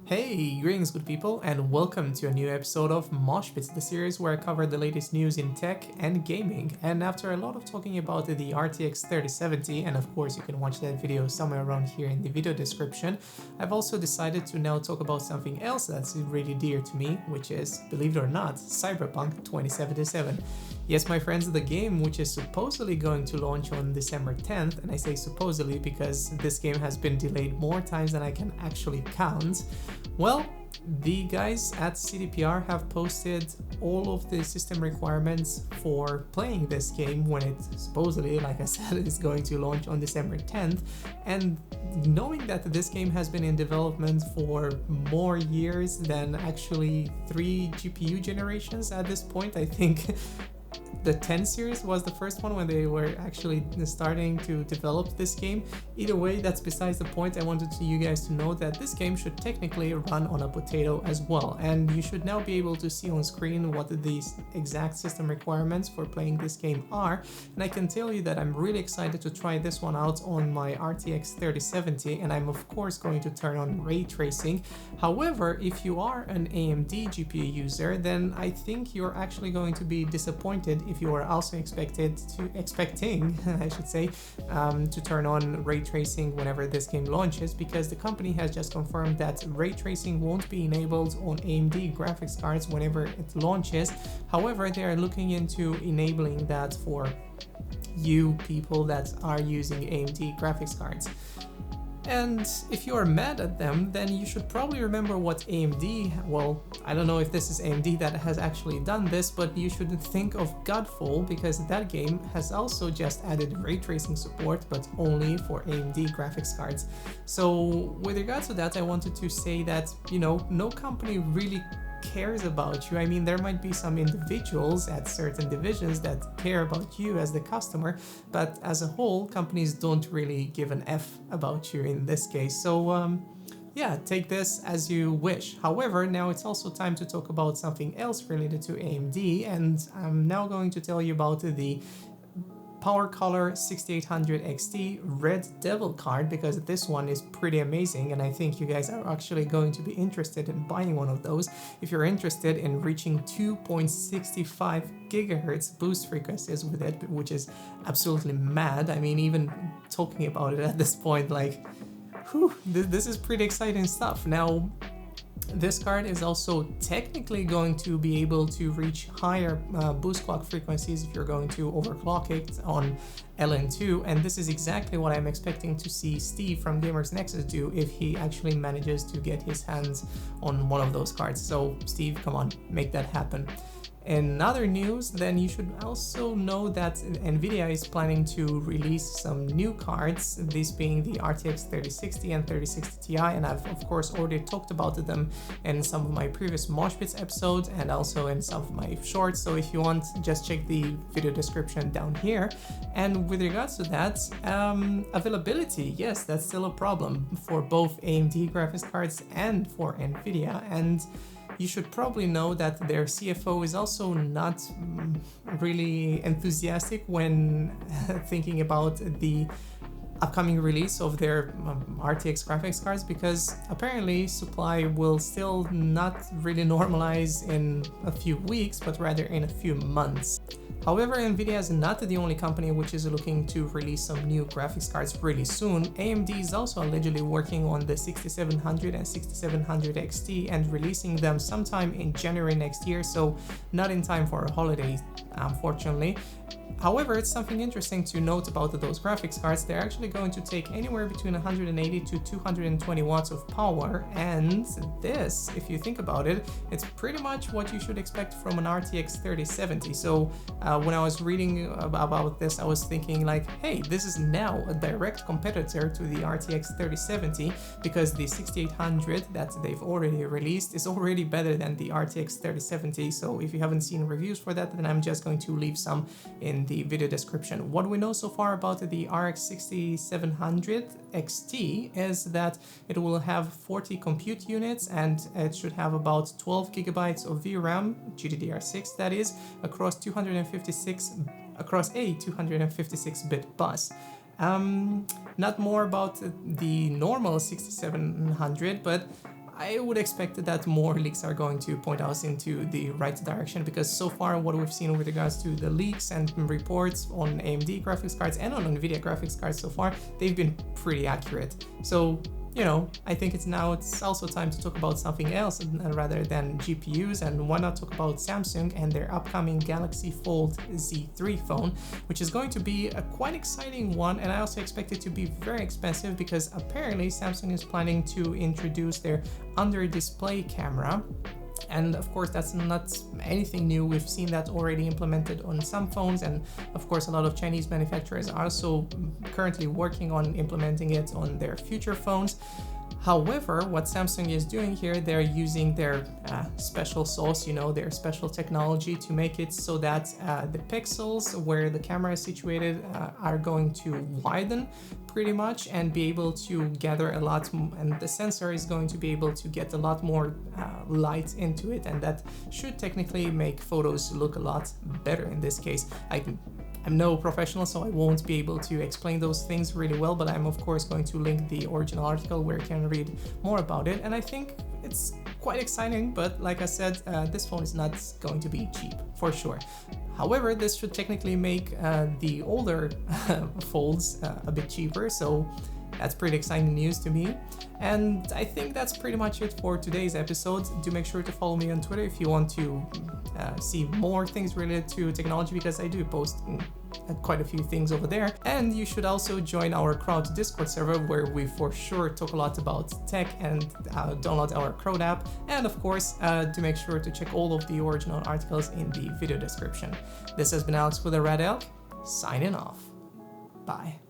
Hey, greetings good people, and welcome to a new episode of Mosh Pits, the series where I cover the latest news in tech and gaming. And after a lot of talking about the RTX 3070, and of course you can watch that video somewhere around here in the video description, I've also decided to now talk about something else that's really dear to me, which is, believe it or not, Cyberpunk 2077. Yes, my friends, the game which is supposedly going to launch on December 10th, and I say supposedly because this game has been delayed more times than I can actually count. Well, the guys at CDPR have posted all of the system requirements for playing this game when it supposedly, like I said, is going to launch on December 10th. And knowing that this game has been in development for more years than actually 3 GPU generations at this point, I think the 10 series was the first one when they were actually starting to develop this game. Either way, that's besides the point. I wanted you guys to know that this game should technically run on a potato as well, and you should now be able to see on screen what the exact system requirements for playing this game are. And I can tell you that I'm really excited to try this one out on my RTX 3070, and I'm of course going to turn on ray tracing. However, if you are an AMD GPU user, then I think you're actually going to be disappointed if you are also expecting I should say, to turn on ray tracing whenever this game launches, because the company has just confirmed that ray tracing won't be enabled on AMD graphics cards whenever it launches. However, they are looking into enabling that for you people that are using AMD graphics cards. And if you are mad at them, then you should probably remember what AMD, well, I don't know if this is AMD that has actually done this, but you should think of Godfall, because that game has also just added ray tracing support, but only for AMD graphics cards. So with regards to that, I wanted to say that, you know, no company really cares about you. I mean, there might be some individuals at certain divisions that care about you as the customer, but as a whole, companies don't really give an F about you in this case. So yeah, take this as you wish. However, now it's also time to talk about something else related to AMD, and I'm now going to tell you about the Power Color 6800 XT Red Devil card, because this one is pretty amazing, and I think you guys are actually going to be interested in buying one of those if you're interested in reaching 2.65 gigahertz boost frequencies with it, which is absolutely mad. I mean, even talking about it at this point, like, whew, this is pretty exciting stuff. Now, this card is also technically going to be able to reach higher boost clock frequencies if you're going to overclock it on LN2, and this is exactly what I'm expecting to see Steve from Gamers Nexus do if he actually manages to get his hands on one of those cards. So Steve, come on, make that happen. In other news, then you should also know that NVIDIA is planning to release some new cards, these being the RTX 3060 and 3060 Ti, and I've of course already talked about them in some of my previous Mosh Pits episodes and also in some of my shorts, so if you want, just check the video description down here. And with regards to that, availability, yes, that's still a problem for both AMD graphics cards and for NVIDIA, and you should probably know that their CFO is also not really enthusiastic when thinking about the upcoming release of their RTX graphics cards, because apparently supply will still not really normalize in a few weeks, but rather in a few months. However, NVIDIA is not the only company which is looking to release some new graphics cards really soon. AMD is also allegedly working on the 6700 and 6700 XT and releasing them sometime in January next year, so not in time for a holiday, unfortunately. However, it's something interesting to note about those graphics cards. They're actually going to take anywhere between 180 to 220 watts of power, and this, if you think about it, it's pretty much what you should expect from an RTX 3070. So when I was reading about this, I was thinking like, hey, this is now a direct competitor to the RTX 3070, because the 6800 that they've already released is already better than the RTX 3070. So if you haven't seen reviews for that, then I'm just going to leave some in the video description. What we know so far about the RX 6700 XT is that it will have 40 compute units, and it should have about 12 gigabytes of VRAM, GDDR6 that is, across a 256-bit bus. Not more about the normal 6700, but I would expect that more leaks are going to point us into the right direction, because so far what we've seen with regards to the leaks and reports on AMD graphics cards and on NVIDIA graphics cards so far, they've been pretty accurate. So, you know, I think it's also time to talk about something else rather than GPUs, and why not talk about Samsung and their upcoming Galaxy Fold Z3 phone, which is going to be a quite exciting one, and I also expect it to be very expensive because apparently Samsung is planning to introduce their under-display camera. And of course, that's not anything new. We've seen that already implemented on some phones, and of course a lot of Chinese manufacturers are also currently working on implementing it on their future phones. However, what Samsung is doing here, they're using their special sauce, you know, their special technology to make it so that the pixels where the camera is situated are going to widen pretty much and be able to gather a lot, and the sensor is going to be able to get a lot more light into it, and that should technically make photos look a lot better in this case. I'm no professional, so I won't be able to explain those things really well, but I'm of course going to link the original article where you can read more about it, and I think it's quite exciting. But like I said, this phone is not going to be cheap, for sure. However, this should technically make the older folds a bit cheaper, so that's pretty exciting news to me. And I think that's pretty much it for today's episode. Do make sure to follow me on Twitter if you want to see more things related to technology, because I do post quite a few things over there. And you should also join our crowd Discord server, where we for sure talk a lot about tech, and download our crowd app. And of course, do make sure to check all of the original articles in the video description. This has been Alex with the Red Elk, signing off. Bye.